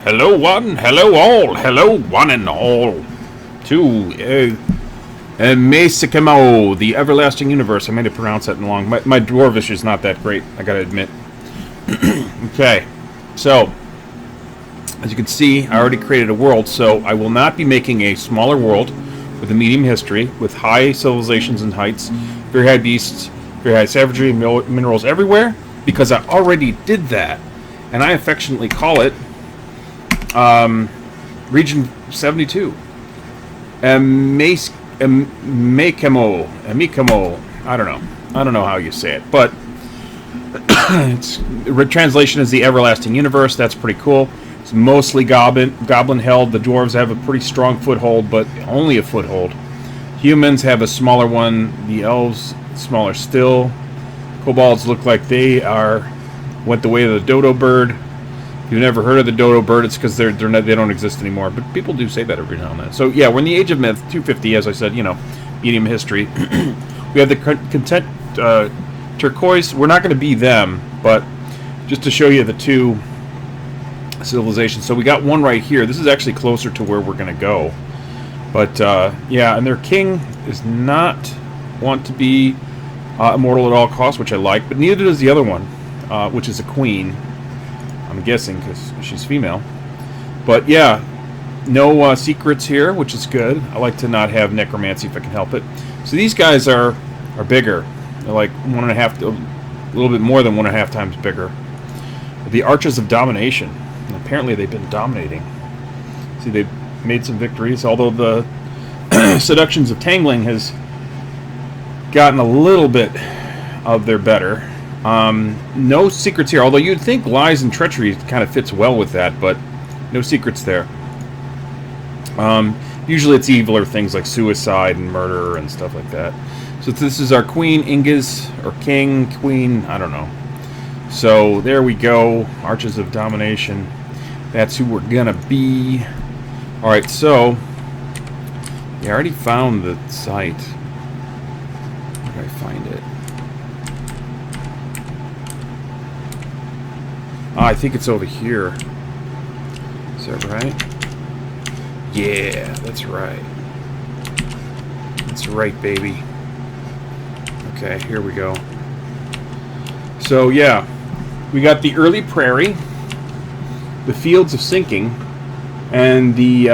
Hello one, hello all, hello one and all, to Mesikamo, the everlasting universe. I made to pronounce that in long. My Dwarvish is not that great, I gotta admit. Okay, so, as you can see, I already created a world, so I will not be making a smaller world with a medium history, with high civilizations and heights, very high beasts, very high savagery, minerals everywhere, because I already did that, and I affectionately call it Region 72. Mikamo. I don't know how you say it, but its translation is the everlasting universe. That's pretty cool. It's mostly goblin held. The dwarves have a pretty strong foothold, but only a foothold. Humans have a smaller one. The elves smaller still. Kobolds look like they went the way of the dodo bird. If you've never heard of the dodo bird, it's because they don't exist anymore. But people do say that every now and then. So yeah, we're in the age of myth, 250, as I said, medium history. We have the content turquoise. We're not going to be them, but just to show you the two civilizations. So we got one right here. This is actually closer to where we're going to go. But yeah, and their king does not want to be immortal at all costs, which I like. But neither does the other one, which is a queen. I'm guessing because she's female. But yeah, no secrets here, which is good. I like to not have necromancy if I can help it. So these guys are bigger. They're like 1.5, a little bit more than 1.5 times bigger. The Arches of Domination. And apparently they've been dominating. See, they've made some victories, although the Seductions of Tangling has gotten a little bit of their better. No secrets here, although you'd think lies and treachery kind of fits well with that, but no secrets there. Usually it's evil or things like suicide and murder and stuff like that. So this is our queen, Ingiz, or king, queen, I don't know. So there we go, Arches of Domination. That's who we're gonna be. Alright, so I already found the site. Where did I find it? I think it's over here. Is that right? Yeah, that's right. That's right, baby. Okay, here we go. So, yeah. We got the early prairie, the fields of sinking, and the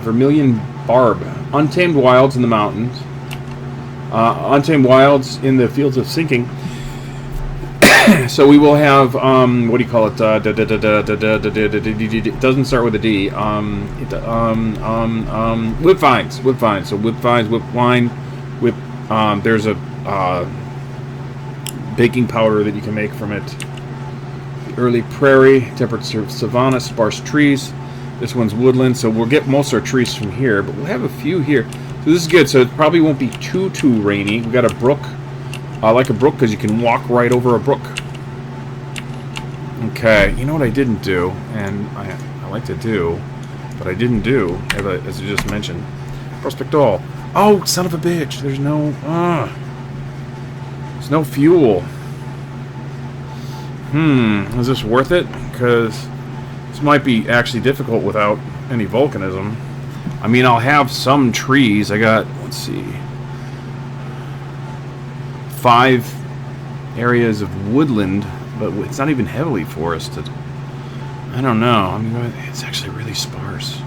vermilion barb. Untamed wilds in the mountains. Untamed wilds in the fields of sinking. So we will have, what do you call it? It doesn't start with a D. Whip vines. Whip vines. So whip vines, whip wine, whip, there's a baking powder that you can make from it. The early prairie, temperate savanna, sparse trees. This one's woodland, so we'll get most of our trees from here, but we'll have a few here. So this is good, so it probably won't be too rainy. We got a brook. I like a brook because you can walk right over a brook. Okay, you know what I didn't do, and I like to do, but I didn't do, as I just mentioned. Prospect all. Oh, son of a bitch! There's no fuel. Is this worth it? Because this might be actually difficult without any volcanism. I mean, I'll have some trees. I got, let's see, 5 areas of woodland, but it's not even heavily forested. I don't know. I mean, it's actually really sparse.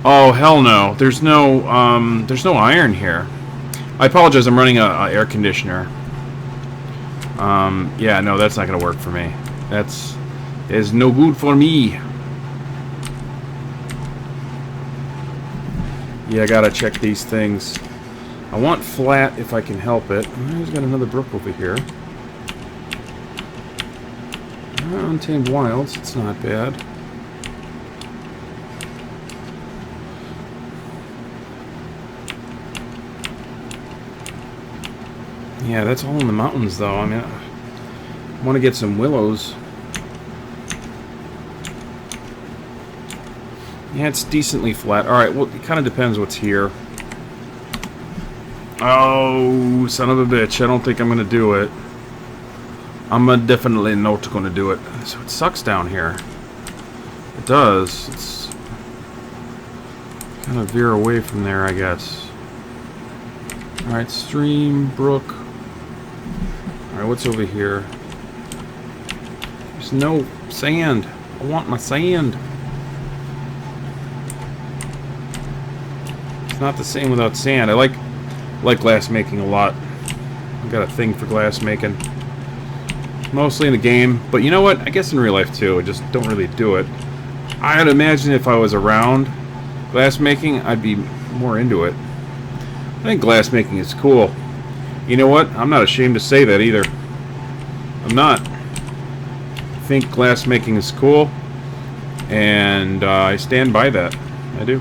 Oh, hell no. There's no iron here. I apologize. I'm running a air conditioner. Yeah, no, that's not going to work for me. That is no good for me. Yeah, I gotta check these things. I want flat if I can help it. There's got another brook over here. Untamed wilds, it's not bad. Yeah, that's all in the mountains though. I mean, I want to get some willows. Yeah, it's decently flat. Alright, well, it kind of depends what's here. Oh, son of a bitch. I don't think I'm going to do it. I'm definitely not going to do it. So it sucks down here. It does. It's kind of veer away from there, I guess. Alright, stream, brook. Alright, what's over here? There's no sand. I want my sand. It's not the same without sand. I like glass making a lot. I've got a thing for glass making. Mostly in the game, but you know what? I guess in real life too. I just don't really do it. I'd imagine if I was around glass making, I'd be more into it. I think glass making is cool. You know what? I'm not ashamed to say that either. I'm not. I think glass making is cool, and I stand by that. I do.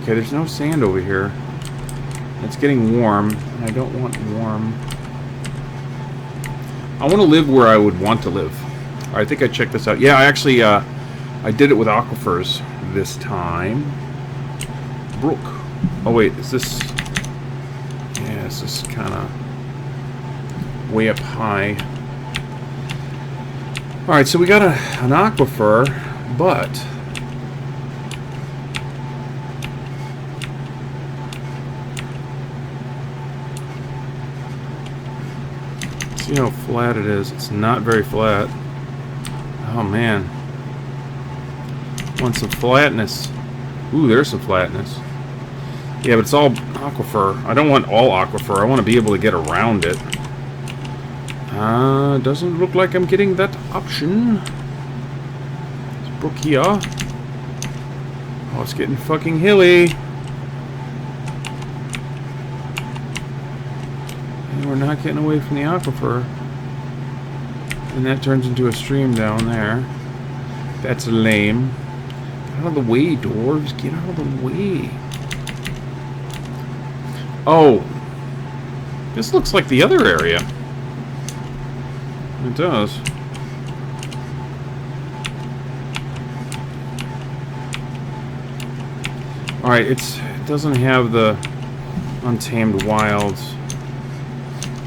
Okay, there's no sand over here. It's getting warm, and I don't want warm. I want to live where I would want to live. I think I checked this out. Yeah, I actually, I did it with aquifers this time. Brook. Oh wait, is this... Yeah, this is kind of way up high. Alright, so we got an aquifer, but... See how flat it is. It's not very flat. Oh man. Want some flatness. Ooh, there's some flatness. Yeah, but it's all aquifer. I don't want all aquifer. I want to be able to get around it. Doesn't look like I'm getting that option. This brook here. Oh, it's getting fucking hilly. And we're not getting away from the aquifer. And that turns into a stream down there. That's lame. Get out of the way, dwarves. Get out of the way. Oh. This looks like the other area. It does. Alright, it doesn't have the untamed wilds.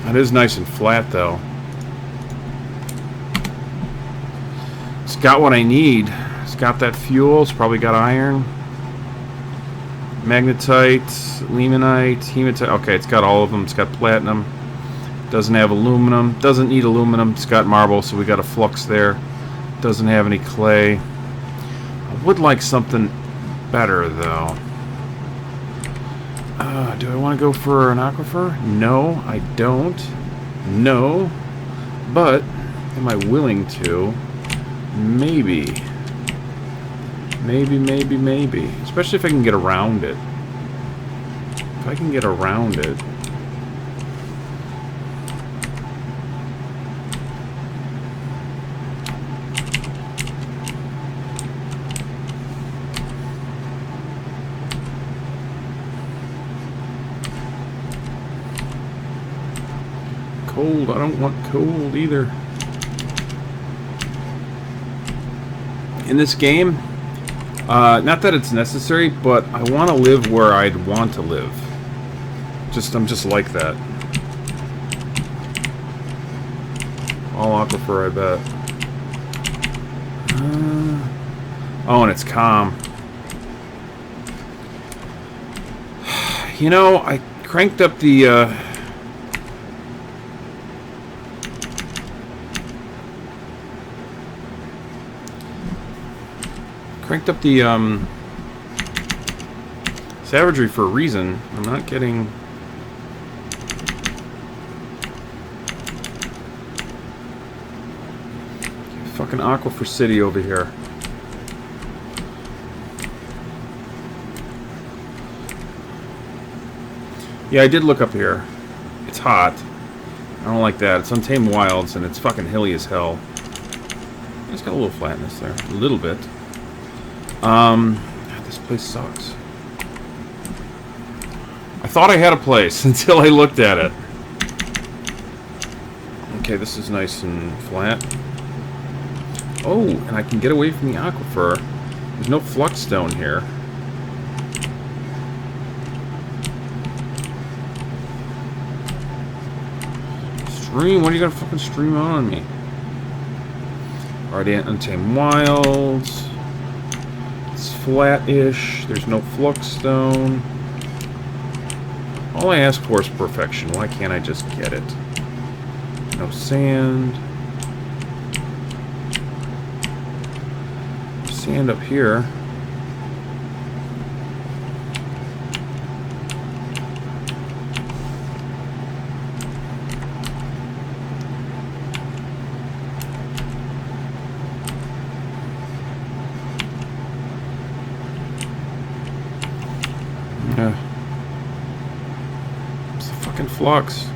It is nice and flat, though. It's got what I need. It's got that fuel. It's probably got iron. Magnetite, limonite, hematite. Okay, it's got all of them. It's got platinum. Doesn't have aluminum. Doesn't need aluminum. It's got marble, so we got a flux there. Doesn't have any clay. I would like something better, though. Do I want to go for an aquifer? No, I don't. No. But, am I willing to? Maybe. Maybe. Especially if I can get around it. If I can get around it. Cold. I don't want cold either. In this game, not that it's necessary, but I want to live where I'd want to live. I'm just like that. All aquifer, I bet. Oh, and it's calm. You know, I cranked up the... Cranked up the savagery for a reason. I'm not getting... Fucking aquifer city over here. Yeah, I did look up here. It's hot. I don't like that. It's untamed wilds and it's fucking hilly as hell. It's got a little flatness there. A little bit. This place sucks. I thought I had a place until I looked at it. Okay, this is nice and flat. Oh, and I can get away from the aquifer. There's no flux stone here. Stream? What are you gonna fucking stream on me? Already Untamed Wilds. It's flat-ish. There's no Fluxstone. All I ask for is perfection. Why can't I just get it? No sand. Sand up here. It's the fucking flux.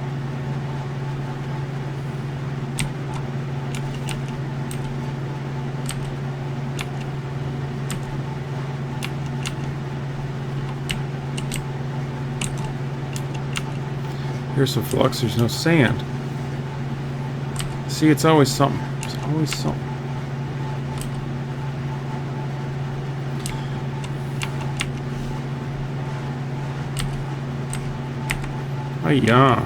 Here's some flux, there's no sand. See, it's always something. It's always something. Hiya.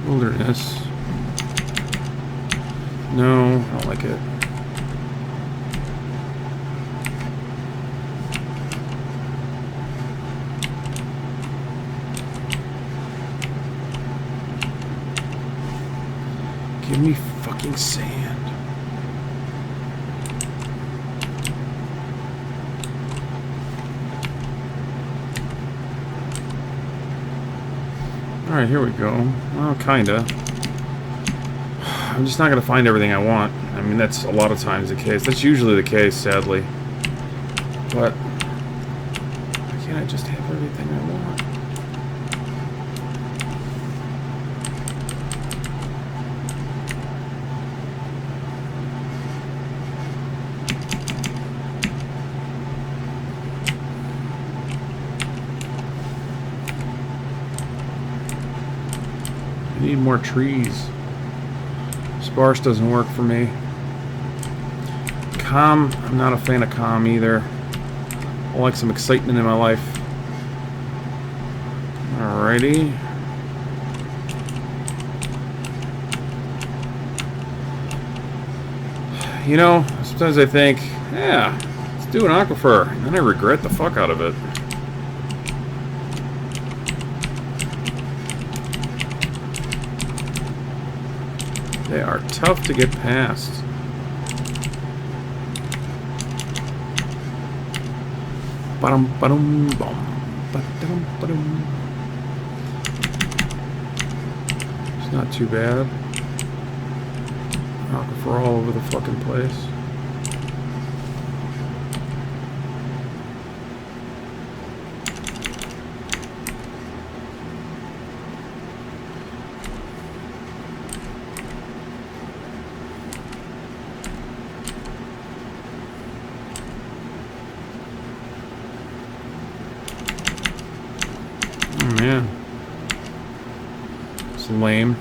Wilderness. No, I don't like it. Give me fucking sand. Alright, here we go. Well, kinda. I'm just not gonna find everything I want. I mean, that's a lot of times the case. That's usually the case, sadly. But why can't I just have everything I want? I need more trees. Sparse doesn't work for me. Calm, I'm not a fan of calm either. I like some excitement in my life. Alrighty. You know, sometimes I think, yeah, let's do an aquifer. And then I regret the fuck out of it. They are tough to get past. Ba-dum, ba-dum, bum. Ba-dum, ba-dum. It's not too bad. Aquifer all over the fucking place. Man, it's lame.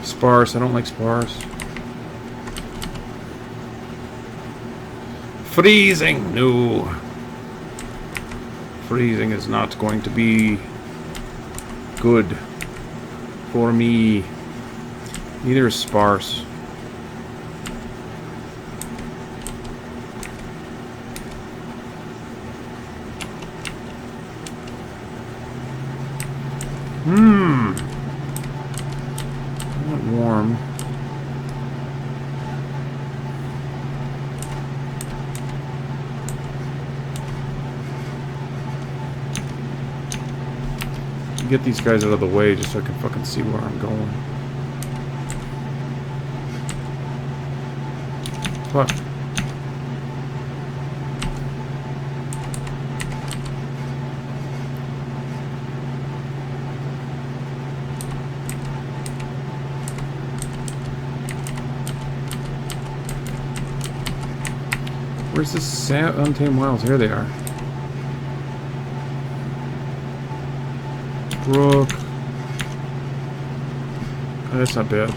Sparse, I don't like sparse. Freezing, no. Freezing is not going to be good for me. Neither is sparse. I want warm. Get these guys out of the way just so I can fucking see where I'm going. Fuck. Where's this Untamed Wilds? Here they are. brook. Oh, that's not bad.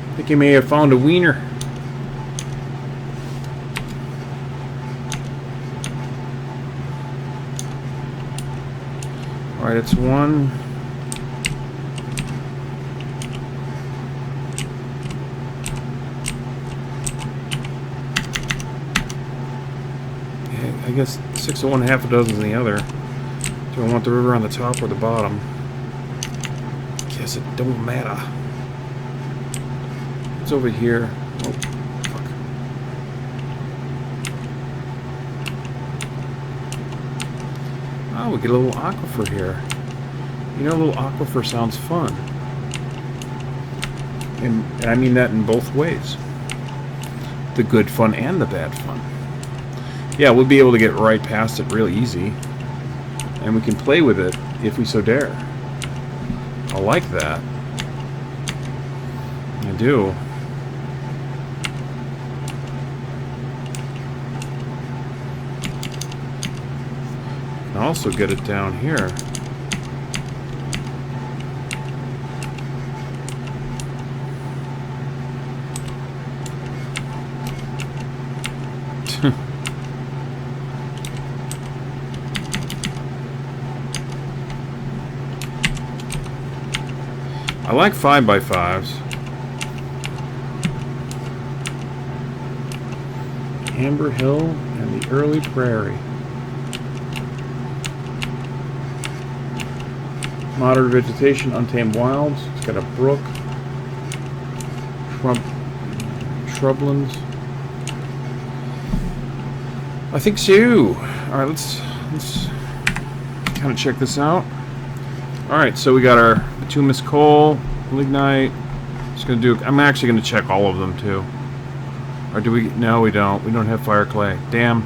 I think he may have found a wiener. Alright, it's one. I guess 6 of one, half a dozen in the other. Do I want the river on the top or the bottom? Guess it don't matter. It's over here. Oh, fuck. Oh, we get a little aquifer here. You know, a little aquifer sounds fun. And I mean that in both ways. The good fun and the bad fun. Yeah, we'll be able to get right past it real easy. And we can play with it if we so dare. I like that. I do. I can also get it down here. I like 5x5s. Amber Hill and the Early Prairie. Moderate vegetation, untamed wilds. It's got a brook. Shrublands. I think so. Alright, let's kind of check this out. Alright, so we got our bituminous coal, lignite. Just gonna do. I'm actually gonna check all of them too. Or do we? No, we don't. We don't have fire clay. Damn.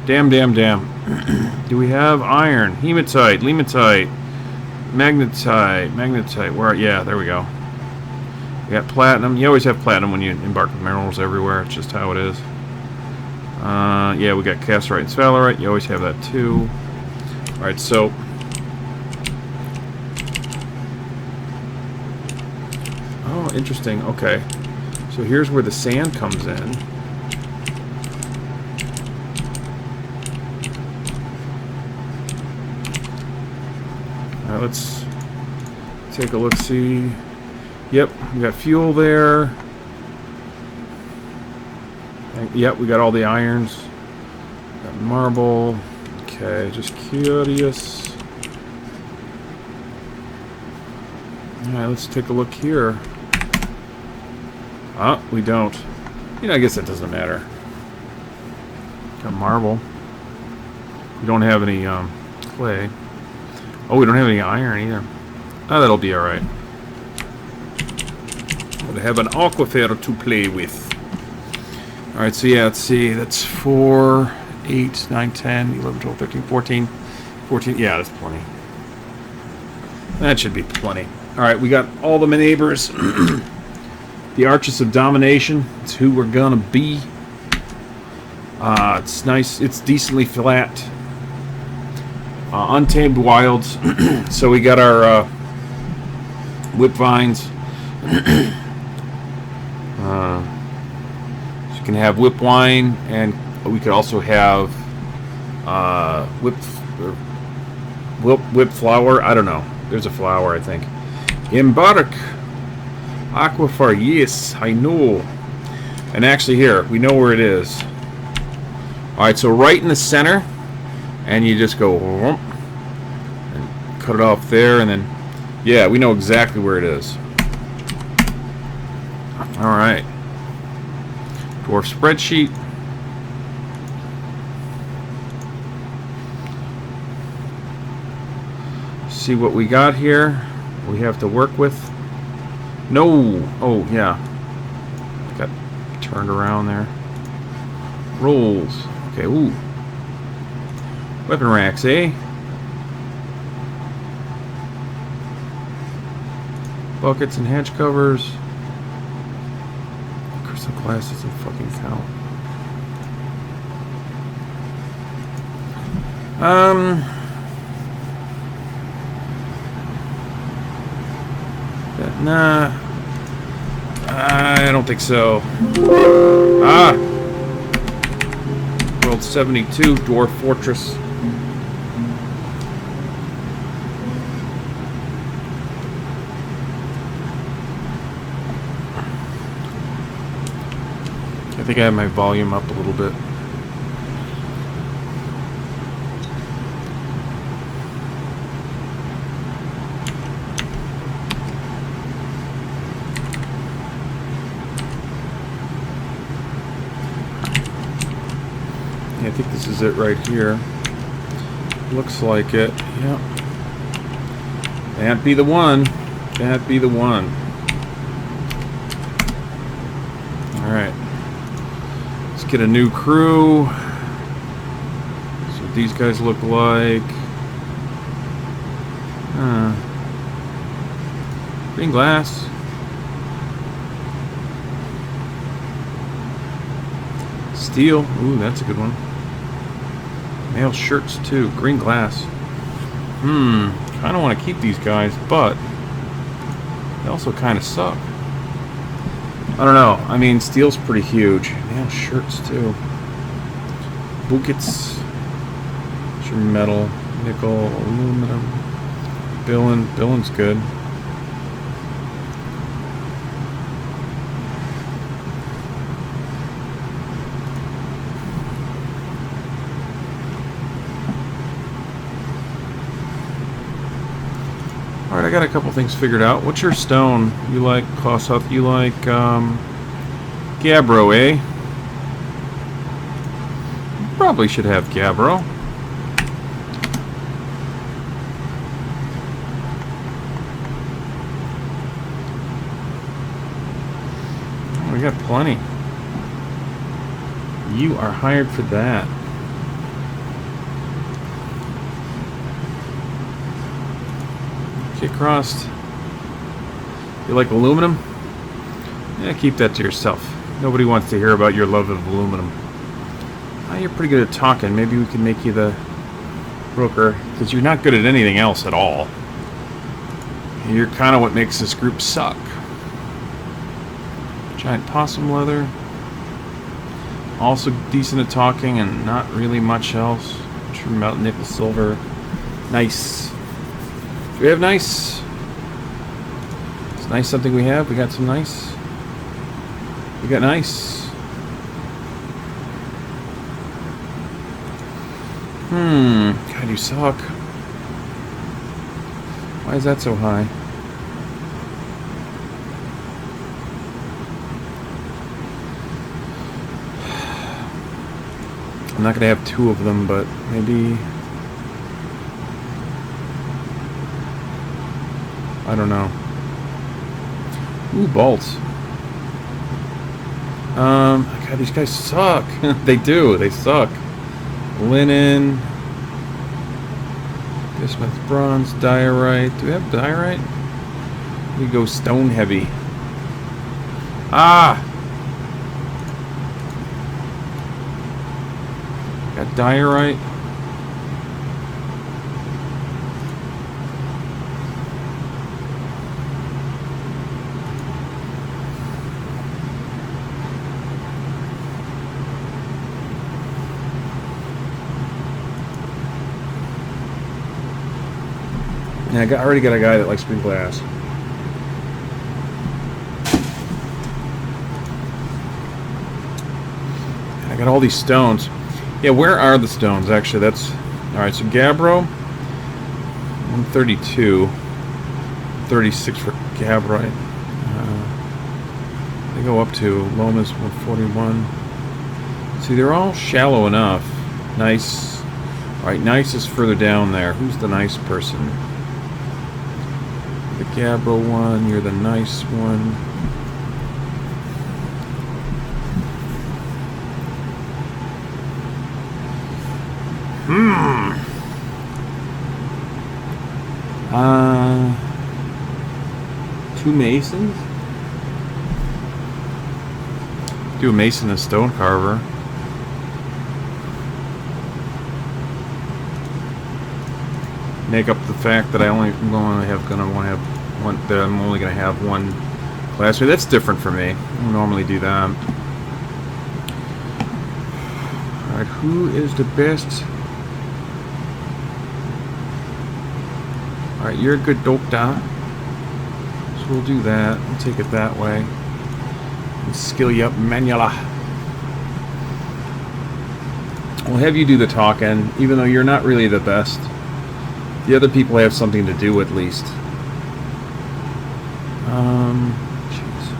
Damn. Do we have iron? Hematite, limatite, magnetite. Where? Yeah, there we go. We got platinum. You always have platinum when you embark with minerals everywhere. It's just how it is. Yeah, we got cassiterite and sphalerite. You always have that too. All right, so. Oh, interesting. Okay. So here's where the sand comes in. Alright, let's take a look, see. Yep, we got fuel there. Yep, we got all the irons. Got marble. Okay, just curious. Alright, let's take a look here. Oh, we don't. You know, I guess that doesn't matter. Got marble. We don't have any clay. Oh, we don't have any iron either. Oh, that'll be alright. We'll have an aquifer to play with. Alright, so yeah, let's see. That's 4, 8, 9, 10, 11, 12, 13, 14. 14, yeah, that's plenty. That should be plenty. Alright, we got all the neighbors. The Arches of Domination. It's who we're gonna be. It's nice. It's decently flat. Untamed wilds. So we got our whip vines. So you can have whip wine, and we could also have whip flower. I don't know. There's a flower, I think. Embark. Aquifer, yes, I know. And actually here, we know where it is. Alright, so right in the center, and you just go and cut it off there, and then, yeah, we know exactly where it is. Alright. Dwarf spreadsheet. See what we got here. We have to work with. No! Oh, yeah. Got turned around there. Rolls. Okay, ooh. Weapon racks, eh? Buckets and hatch covers. Crystal glass doesn't fucking count. Nah. I don't think so. Ah! World 72, Dwarf Fortress. I think I have my volume up a little bit. I think this is it right here. Looks like it. Yep. Can't be the one. Can't be the one. Alright. Let's get a new crew. See what these guys look like. Green glass. Steel. Ooh, that's a good one. Male shirts too. Green glass. Kind of want to keep these guys, but they also kind of suck. I don't know. I mean, steel's pretty huge. Male shirts too. Buckets. Sure, metal, nickel, aluminum. Billin's good. Alright, I got a couple things figured out. What's your stone? You like Clawsouth? You like Gabbro, eh? Probably should have Gabbro. Oh, we got plenty. You are hired for that. Crossed. You like aluminum? Yeah, keep that to yourself. Nobody wants to hear about your love of aluminum. Oh, you're pretty good at talking. Maybe we can make you the broker, because you're not good at anything else at all. You're kind of what makes this group suck. Giant possum leather. Also decent at talking and not really much else. True melt nickel silver. Nice. Do we have nice? Is nice something we have? We got some nice? We got nice. God, you suck. Why is that so high? I'm not gonna have two of them, but maybe... I don't know. Ooh, bolts. God, these guys suck. They do. They suck. Linen. Bismuth, bronze, diorite. Do we have diorite? We go stone heavy. Ah! Got diorite. Yeah, I already got a guy that likes green glass. I got all these stones. Yeah, where are the stones? Actually, that's... Alright, so Gabbro, 132. 36 for Gabbro. They go up to Lomas, 141. See, they're all shallow enough. Nice. Alright, nice is further down there. Who's the nice person? The Gabbro one, you're the nice one. Two masons? Do a mason and a stone carver. make up the fact that I'm only gonna have one. That I'm only gonna have one classmate. That's different for me. I don't normally do that. All right, who is the best? All right, you're a good doctor. So we'll do that. We'll take it that way. And skill you up manually. We'll have you do the talking, even though you're not really the best. The other people have something to do at least. Jeez.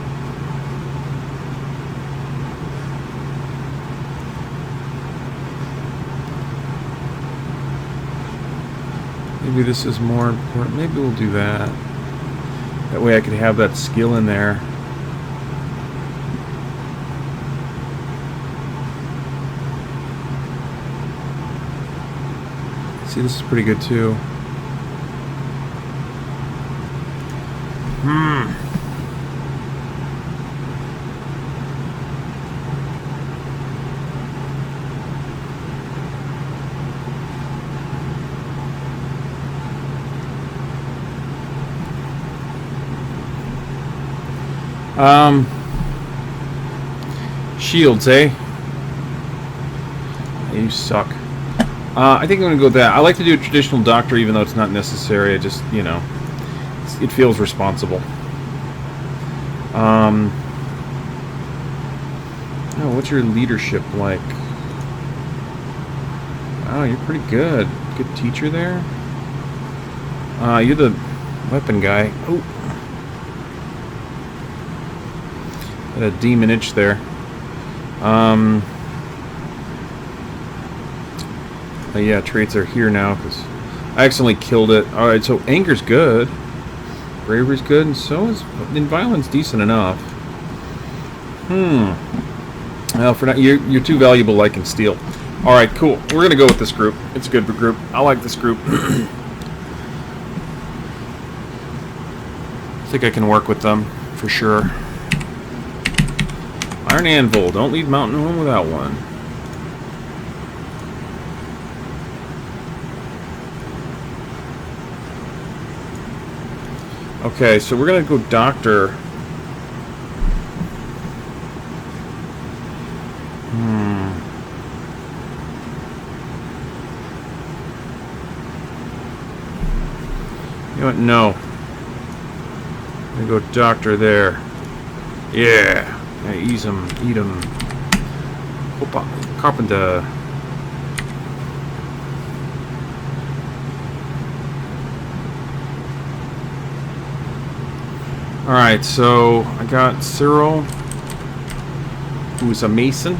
Maybe this is more important. Maybe we'll do that. That way I could have that skill in there. See, this is pretty good too. Shields, eh? You suck. I think I'm going to go with that. I like to do a traditional doctor even though it's not necessary. I just, you know, it feels responsible. Oh, what's your leadership like? Oh, you're pretty good. Good teacher there. You're the weapon guy. Oh. Got a demon itch there. Yeah, traits are here now because I accidentally killed it. Alright, so anger's good. Bravery's good, and so is... And violence decent enough. Well, for now, you're too valuable liking steel. Alright, cool. We're going to go with this group. It's a good group. I like this group. I think I can work with them, for sure. Iron Anvil. Don't leave Mountain home without one. Okay, so we're going to go Doctor. You know what? No. I'm going to go Doctor there. Yeah. Eat him. Opa. Carpenter. Alright, so I got Cyril, who's a mason.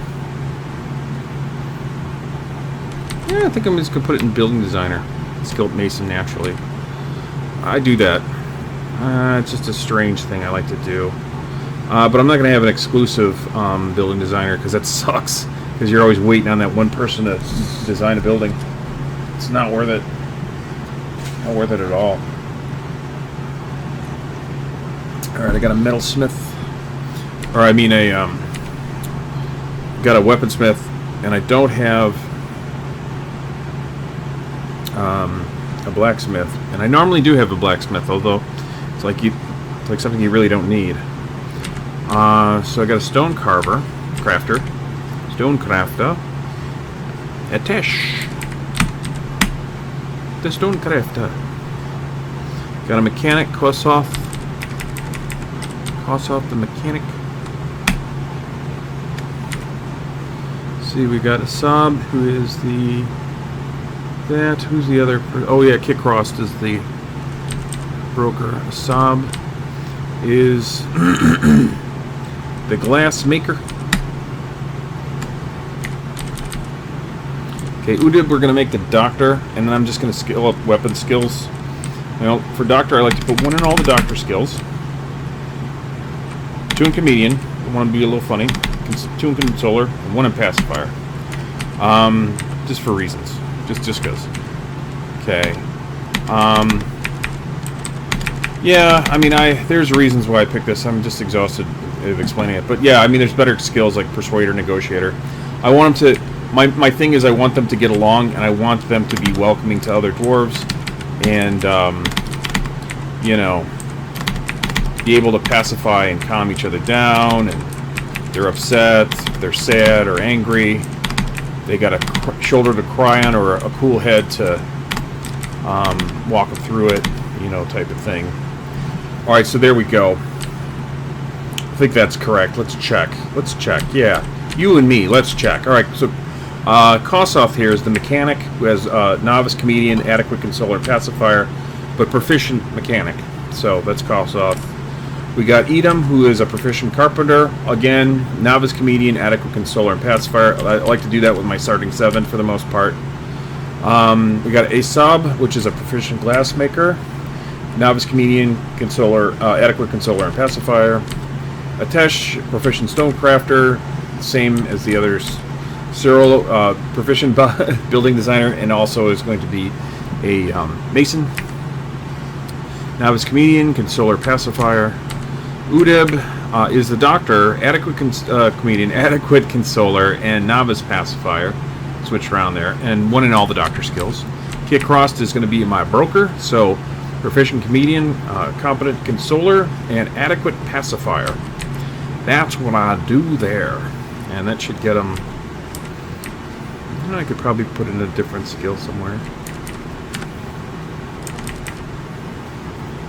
Yeah, I think I'm just going to put it in building designer. Skilled mason naturally. I do that. It's just a strange thing I like to do. But I'm not going to have an exclusive building designer because that sucks. Because you're always waiting on that one person to design a building. It's not worth it. Not worth it at all. Alright, I got a metalsmith. Or I mean a got a weaponsmith, and I don't have a blacksmith. And I normally do have a blacksmith, although it's like something you really don't need. So I got a stone crafter, Atesh, the stone crafter. Got a mechanic, Kossoff the mechanic. See, we got a Saab, who is who's the other oh yeah, Kit Cross is the broker. Saab is the glass maker. Okay, Udib, we're going to make the doctor, and then I'm just going to skill up weapon skills. You know, for doctor, I like to put one in all the doctor skills. 2 in comedian. I want to be a little funny. 2 in consoler, and 1 in pacifier. Just for reasons. Just because. Okay. Yeah, I mean, there's reasons why I picked this. I'm just exhausted of explaining it. But yeah, I mean, there's better skills like persuader, negotiator. I want them to... My thing is I want them to get along, and I want them to be welcoming to other dwarves. and you know, be able to pacify and calm each other down. And they're upset, they're sad or angry. They got a shoulder to cry on or a cool head to walk them through it, you know, type of thing. All right, so there we go. I think that's correct. Let's check. Let's check. Yeah, you and me. Let's check. All right. So Kossoff here is the mechanic who has novice comedian, adequate consoler, and pacifier, but proficient mechanic. So that's Kossoff. We got Edom, who is a proficient carpenter. Again, novice comedian, adequate consoler, and pacifier. I like to do that with my starting 7 for the most part. We got Asab, which is a proficient glassmaker. Novice comedian, consoler, adequate consoler, and pacifier. Atesh, proficient stonecrafter, same as the others. Cyril, proficient building designer, and also is going to be a mason. Novice comedian, consoler, pacifier. Udeb is the doctor, adequate comedian, adequate consoler, and novice pacifier. Switch around there, and one in all the doctor skills. Kit Crossed is going to be my broker, so proficient comedian, competent consoler, and adequate pacifier. That's what I do there, and that should get them. I could probably put in a different skill somewhere.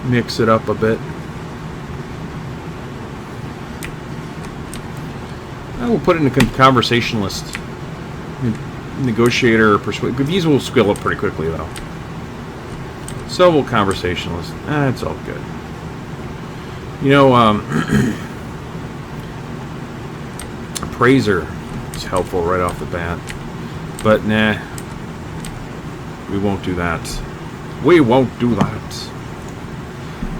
Mix it up a bit. I will put it in a conversationalist, negotiator, or persuade. These will skill up pretty quickly, though. So will conversationalist. It's all good. You know, appraiser is helpful right off the bat, but nah, we won't do that. We won't do that.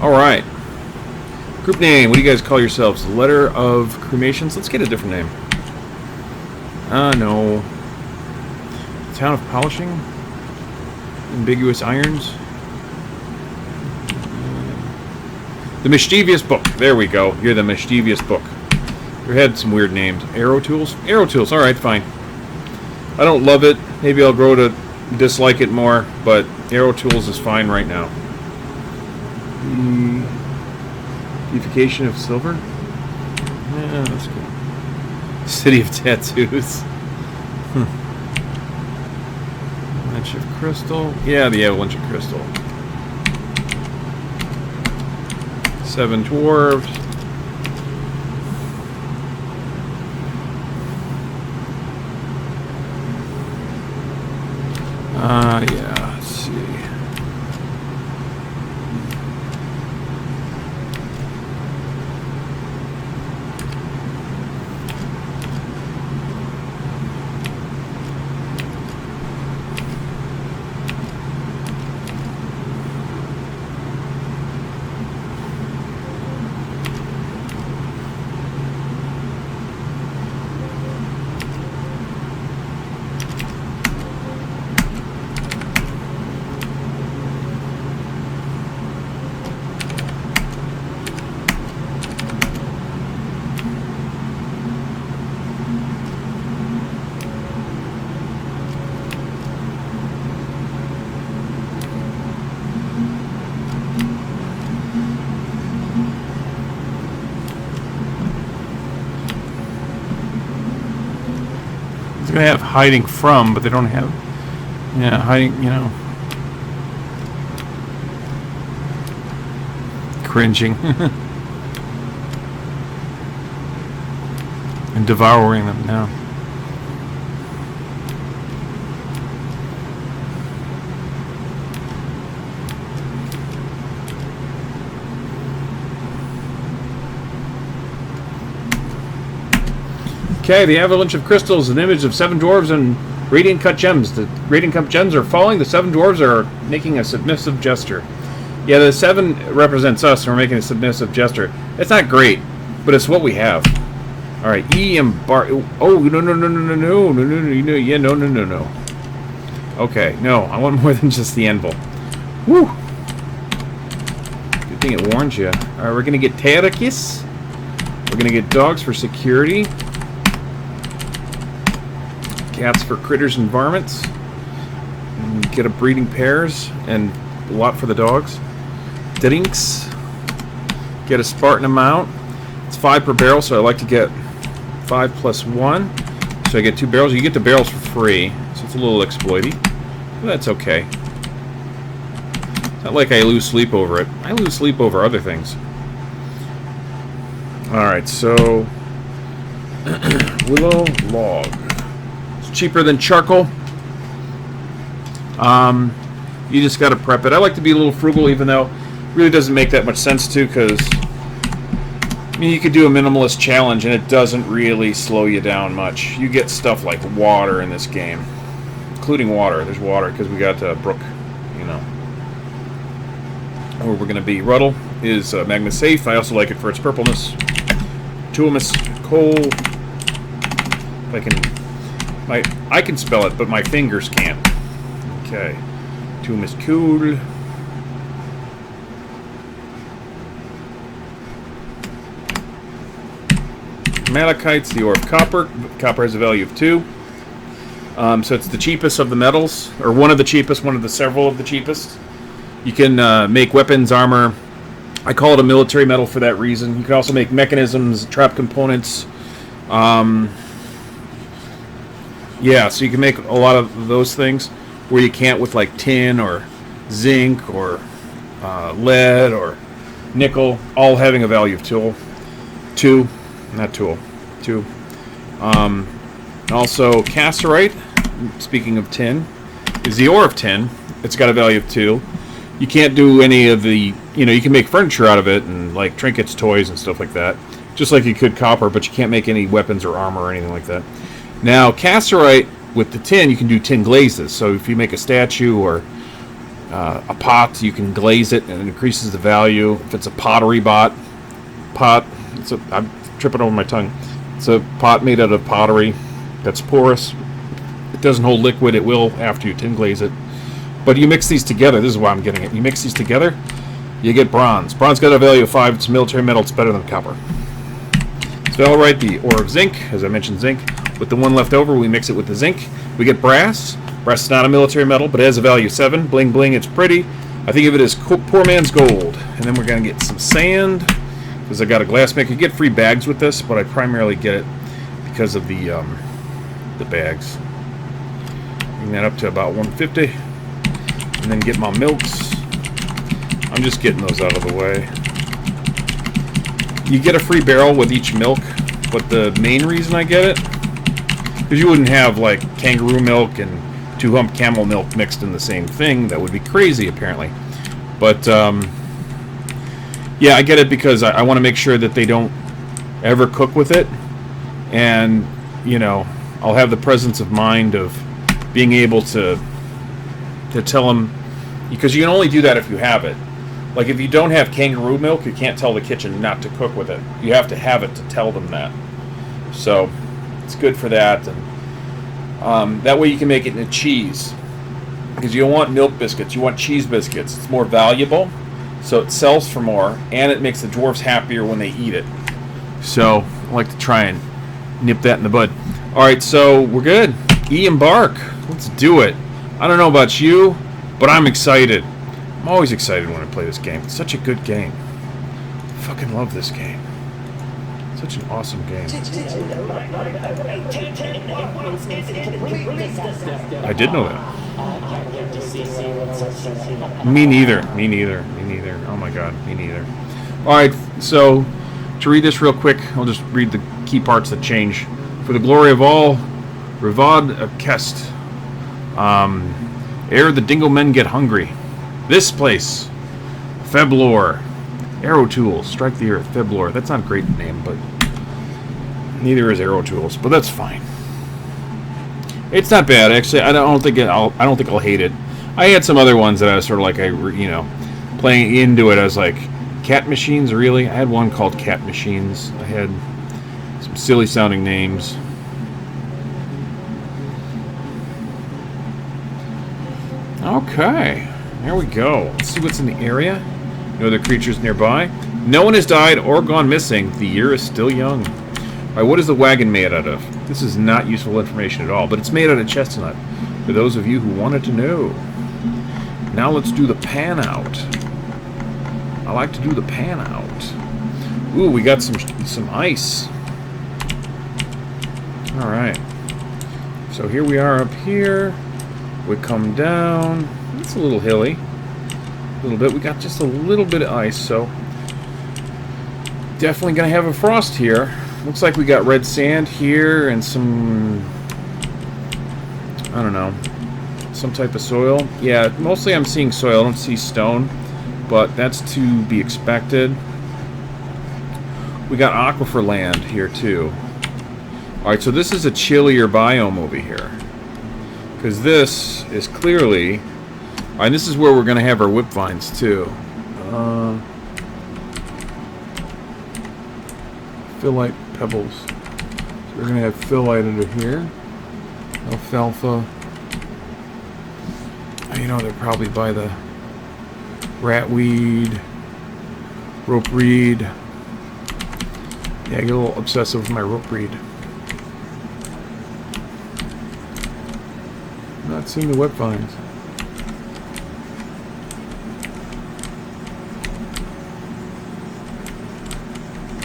All right. Group name. What do you guys call yourselves? Letter of Cremations. Let's get a different name. No. Town of Polishing. Ambiguous Irons. The Mischievous Book. There we go. You're the Mischievous Book. You had some weird names. Arrowtools? Arrowtools. Alright, fine. I don't love it. Maybe I'll grow to dislike it more, but Arrowtools is fine right now. Deification of Silver? Yeah, that's good. City of Tattoos. Avalanche of Crystal. Yeah, the Avalanche of Crystal. 7 Dwarves. Yeah, let's see. They have hiding from, but they don't have, yeah, hiding, you know, cringing and devouring them now. Okay, the Avalanche of Crystal is an image of 7 dwarves and radiant cut gems. The radiant cut gems are falling. The 7 dwarves are making a submissive gesture. Yeah, the 7 represents us, and we're making a submissive gesture. It's not great, but it's what we have. All right, E embark. Oh, no. Yeah, no. Okay, no, I want more than just the anvil. Woo! Good thing it warns you. All right, we're gonna get Terakis. We're gonna get dogs for security. Cats for critters and varmints. And get a breeding pairs and a lot for the dogs. Drinks. Get a Spartan amount. It's 5 per barrel, so I like to get 5 plus 1. So I get 2 barrels. You get the barrels for free, so it's a little exploity. But that's okay. It's not like I lose sleep over it. I lose sleep over other things. Alright, so... willow log. It's cheaper than charcoal. You just got to prep it. I like to be a little frugal, even though it really doesn't make that much sense to, because I mean, you could do a minimalist challenge and it doesn't really slow you down much. You get stuff like water in this game, including water. There's water because we got brook, you know, where we're going to be. Ruddle is magma safe. I also like it for its purpleness. Tuamus coal. I can spell it, but my fingers can't. Okay. Tuamus cool. Malachite's the ore of copper. Copper has a value of 2. So it's the cheapest of the metals, or one of the cheapest, one of the several of the cheapest. You can make weapons, armor. I call it a military metal for that reason. You can also make mechanisms, trap components. Yeah, so you can make a lot of those things where you can't with like tin or zinc or lead or nickel, all having a value of 2. Also, cassiterite, speaking of tin, is the ore of tin. It's got a value of 2. You can't do any of the, you know, you can make furniture out of it and like trinkets, toys, and stuff like that, just like you could copper, but you can't make any weapons or armor or anything like that. Now, cassiterite with the tin, you can do tin glazes. So if you make a statue or a pot, you can glaze it and it increases the value. If it's a pottery pot, I'm tripping over my tongue. It's a pot made out of pottery that's porous. It doesn't hold liquid. It will after you tin glaze it. But you mix these together. This is why I'm getting it. You mix these together, you get bronze. Bronze got a value of 5. It's a military metal. It's better than copper. Spellrite, the ore of zinc. As I mentioned, zinc. With the one left over, we mix it with the zinc. We get brass. Brass is not a military metal, but it has a value of 7. Bling bling, it's pretty. I think of it as poor man's gold. And then we're going to get some sand, because I got a glass maker. You get free bags with this, but I primarily get it because of the bags. Bring that up to about 150. And then get my milks. I'm just getting those out of the way. You get a free barrel with each milk, but the main reason I get it, because you wouldn't have like kangaroo milk and 2-hump camel milk mixed in the same thing. That would be crazy, apparently. But yeah, I get it because I want to make sure that they don't ever cook with it, and you know, I'll have the presence of mind of being able to tell them, because you can only do that if you have it. Like if you don't have kangaroo milk, you can't tell the kitchen not to cook with it. You have to have it to tell them that. So it's good for that, and that way you can make it into cheese. Because you don't want milk biscuits, you want cheese biscuits. It's more valuable, so it sells for more, and it makes the dwarves happier when they eat it. So I like to try and nip that in the bud. Alright, so we're good. Embark. Let's do it. I don't know about you, but I'm excited. I'm always excited when I play this game. It's such a good game. I fucking love this game. Such an awesome game. I did know that. Me neither. Oh my god, me neither. Alright, so to read this real quick, I'll just read the key parts that change. For the glory of all, Rivad of Kest. Ere the dingo men get hungry. This place. Feblor. Arrowtools. Strike the earth. Feblor. That's not a great name, but neither is Arrowtools, but that's fine. It's not bad, actually. I don't think I'll hate it. I had some other ones that I was sort of like, playing into it. I was like, Cat Machines, really? I had one called Cat Machines. I had some silly sounding names. Okay, there we go. Let's see what's in the area. No other creatures nearby. No one has died or gone missing. The year is still young. Alright, what is the wagon made out of? This is not useful information at all, but it's made out of chestnut. For those of you who wanted to know. Now let's do the pan out. I like to do the pan out. Ooh, we got some ice. All right. So here we are up here. We come down. It's a little hilly. A little bit. We got just a little bit of ice, so definitely gonna have a frost here. Looks like we got red sand here and some, I don't know, some type of soil. Yeah, mostly I'm seeing soil. I don't see stone, but that's to be expected. We got aquifer land here too. Alright, so this is a chillier biome over here. Because this is clearly... and this is where we're going to have our whip vines too. Phyllite pebbles. So we're going to have phyllite under here. Alfalfa. You know, they're probably by the ratweed, ropeweed. Yeah, I get a little obsessive with my ropeweed. Not seeing the whip vines.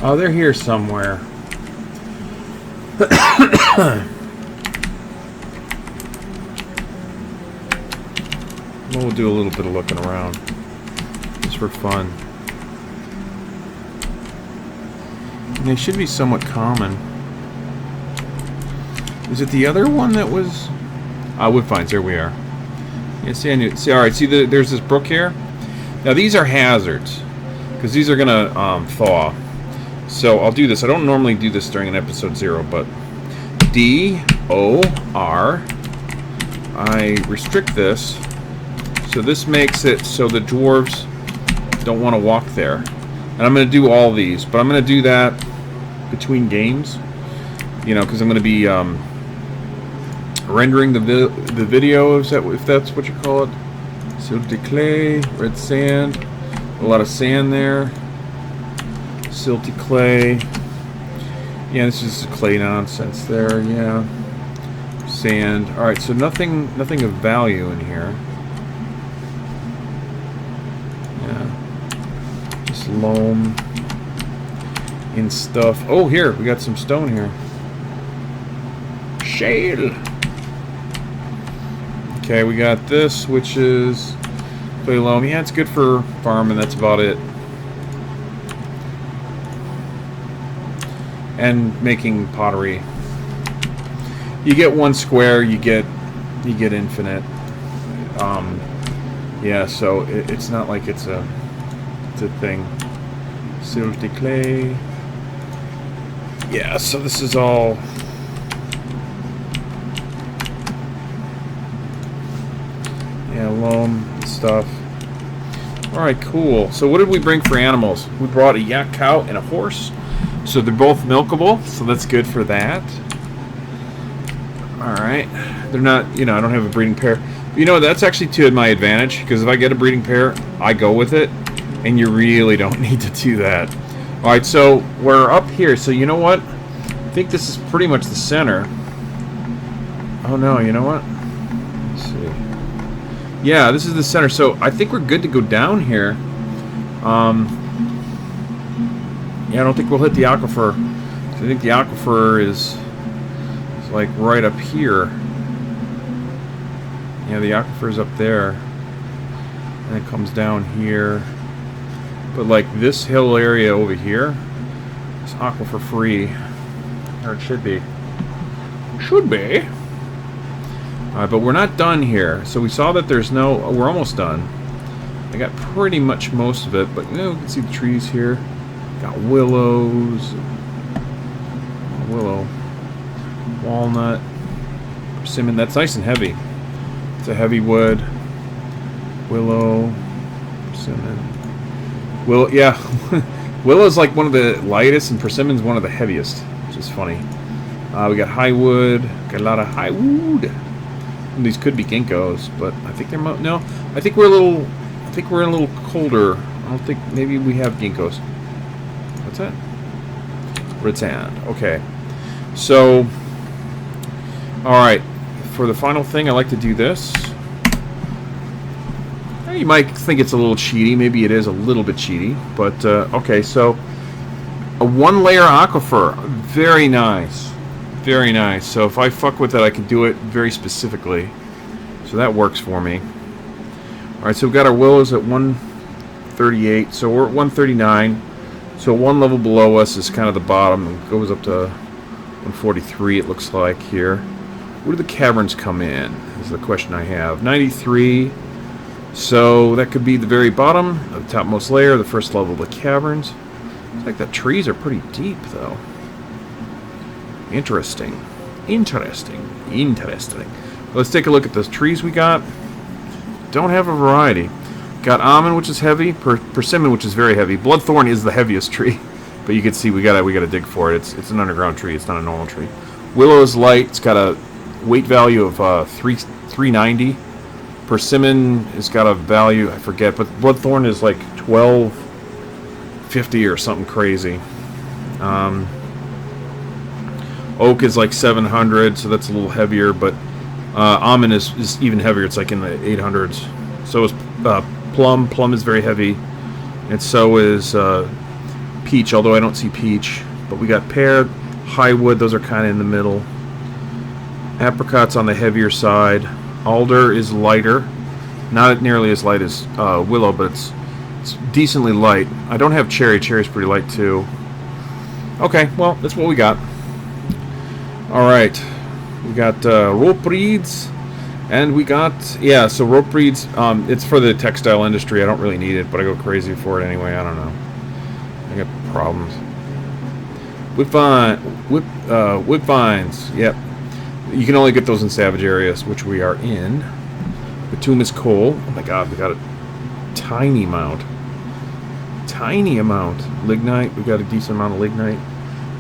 Oh, they're here somewhere. We'll do a little bit of looking around. Just for fun. And they should be somewhat common. Is it the other one that was... whip vines, there we are. Yeah, see, I knew. See, alright, see, there's this brook here? Now, these are hazards. Because these are going to thaw. So, I'll do this. I don't normally do this during an episode 0, but... D-O-R. I restrict this. So, this makes it so the dwarves don't want to walk there. And I'm going to do all these. But I'm going to do that between games. You know, because I'm going to be... rendering the video, if that's what you call it. Silty clay, red sand, a lot of sand there. Silty clay. Yeah, this is clay nonsense there. Yeah, sand. All right, so nothing of value in here. Yeah, just loam and stuff. Oh, here we got some stone here. Shale. Okay, we got this, which is clay loam. Yeah, it's good for farming. That's about it. And making pottery. You get one square, you get infinite. Yeah, so it's not like it's a thing. Silty clay. Yeah, so this is all. Yeah, loam and stuff. Alright, cool. So what did we bring for animals? We brought a yak cow and a horse. So they're both milkable, so that's good for that. Alright. They're not, you know, I don't have a breeding pair. You know, that's actually to my advantage, because if I get a breeding pair, I go with it, and you really don't need to do that. Alright, so we're up here, so you know what? I think this is pretty much the center. Oh no, you know what? Let's see. Yeah, this is the center, so I think we're good to go down here. Yeah, I don't think we'll hit the aquifer. I think the aquifer is like right up here. Yeah, the aquifer is up there. And it comes down here. But like this hill area over here is aquifer free. Or it should be. Should be. Alright, but we're not done here. So we saw that there's no... we're almost done. I got pretty much most of it. But you know, you can see the trees here. Got willows. Willow. Walnut. Persimmon. That's nice and heavy. It's a heavy wood. Willow. Persimmon. Willow. Yeah. Willow's like one of the lightest, and persimmon's one of the heaviest, which is funny. We got high wood. Got a lot of high wood. And these could be ginkgos, but I think they're no. I think we're a little. I think we're a little colder. I don't think maybe we have ginkgos. What's that? Red sand. Okay. So, all right. For the final thing, I like to do this. You might think it's a little cheaty. Maybe it is a little bit cheaty. But, okay, so a one-layer aquifer. Very nice. Very nice. So if I fuck with it, I can do it very specifically. So that works for me. Alright, so we've got our willows at 138. So we're at 139. So one level below us is kind of the bottom. It goes up to 143, it looks like, here. Where do the caverns come in? Is the question I have. 93. So that could be the very bottom, the topmost layer, the first level of the caverns. Looks like the trees are pretty deep, though. Interesting. Interesting. Interesting. Let's take a look at those trees we got. Don't have a variety. Got almond, which is heavy. Persimmon, which is very heavy. Bloodthorn is the heaviest tree, but you can see we gotta dig for it. It's an underground tree. It's not a normal tree. Willow is light. It's got a weight value of 390. Persimmon has got a value, I forget, but Bloodthorn is like 1250 or something crazy. Oak is like 700, so that's a little heavier, but almond is even heavier. It's like in the 800s. So is plum. Plum is very heavy, and so is peach, although I don't see peach. But we got pear, highwood, those are kind of in the middle. Apricot's on the heavier side. Alder is lighter, not nearly as light as willow, but it's decently light. I don't have cherry. Cherry's pretty light too. Okay, well, that's what we got. All right, we got rope reeds, and we got, yeah, so rope reeds, it's for the textile industry. I don't really need it, but I go crazy for it anyway. I don't know. I got problems. Whip vines, yep. You can only get those in savage areas, which we are in. Bituminous coal. Oh my god, we got a tiny amount. Tiny amount. Lignite, we got a decent amount of lignite.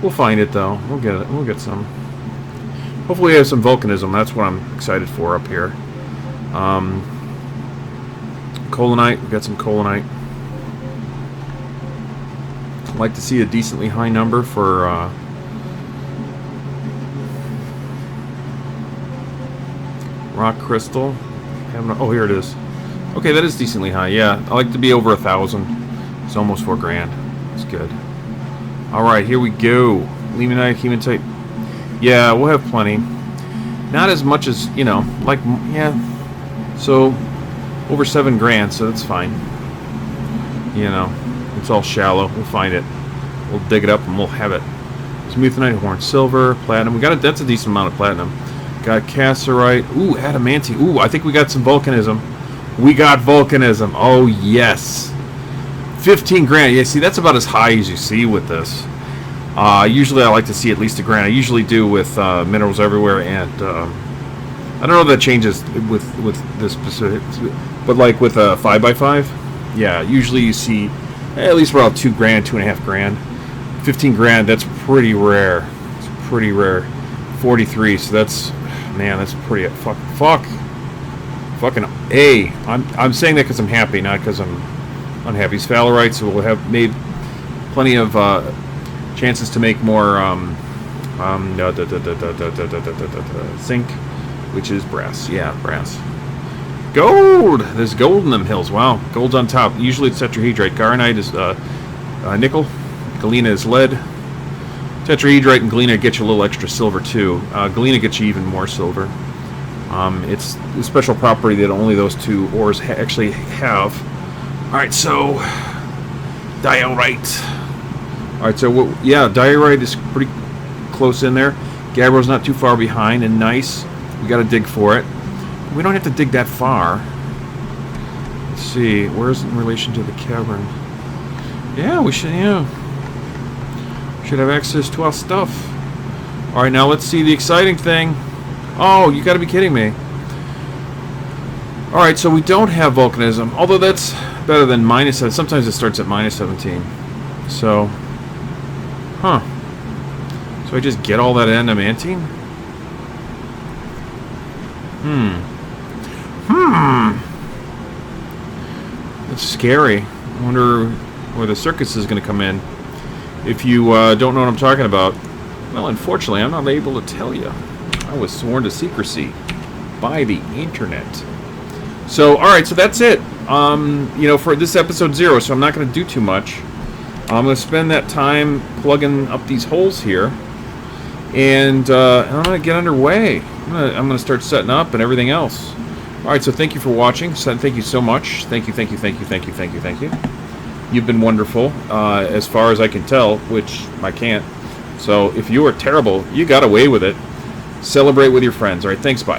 We'll find it though. We'll get it. We'll get some. Hopefully we have some volcanism. That's what I'm excited for up here. Colinite, we got some colinite. I'd like to see a decently high number for rock crystal. Oh, here it is. Okay, that is decently high. Yeah, I like to be over 1,000. It's almost $4 grand. That's good. All right, here we go. Limonite, hematite. Yeah, we'll have plenty. Not as much as, you know, like, yeah. So over 7 grand, so that's fine. You know, it's all shallow. We'll find it. We'll dig it up and we'll have it. Smoothenite, horn silver, platinum. We got it. That's a decent amount of platinum. Got cassiterite. Ooh, adamantine. Ooh, I think we got some volcanism. We got volcanism. Oh, yes. 15 grand. Yeah, see, that's about as high as you see with this. Usually I like to see at least $1 grand. I usually do with minerals everywhere, and I don't know if that changes with this specific, but like with a 5x5, yeah, usually you see at least about $2 grand, $2.5 grand. 15 grand, that's pretty rare. It's pretty rare. 43, so that's, man, that's pretty fucking A. I'm saying that because I'm happy, not because I'm unhappy. It's Sphalerite, so we'll have made plenty of chances to make more zinc, which is brass. Yeah, brass. Gold! There's gold in them hills. Wow, gold's on top. Usually it's tetrahedrite. Garnite is nickel. Galena is lead. Tetrahedrite and galena get you a little extra silver too. Galena gets you even more silver. It's a special property that only those two ores actually have. Alright, so diorite. Alright, so yeah, diorite is pretty close in there. Gabbro's not too far behind and nice. We gotta dig for it. We don't have to dig that far. Let's see, where's it in relation to the cavern? Yeah, we should, yeah. Should have access to our stuff. Alright, now let's see the exciting thing. Oh, you gotta be kidding me. Alright, so we don't have volcanism, although that's better than -7. Sometimes it starts at -17. So, huh. So I just get all that adamantine? That's scary. I wonder where the circus is going to come in. If you don't know what I'm talking about, well, unfortunately, I'm not able to tell you. I was sworn to secrecy by the internet. So, alright, so that's it. you know, for this episode 0, so I'm not going to do too much. I'm going to spend that time plugging up these holes here, and I'm going to get underway. I'm going to start setting up and everything else. All right, so thank you for watching. Thank you so much. Thank you, thank you, thank you, thank you, thank you, thank you. You've been wonderful, as far as I can tell, which I can't. So if you were terrible, you got away with it. Celebrate with your friends. All right, thanks, bye.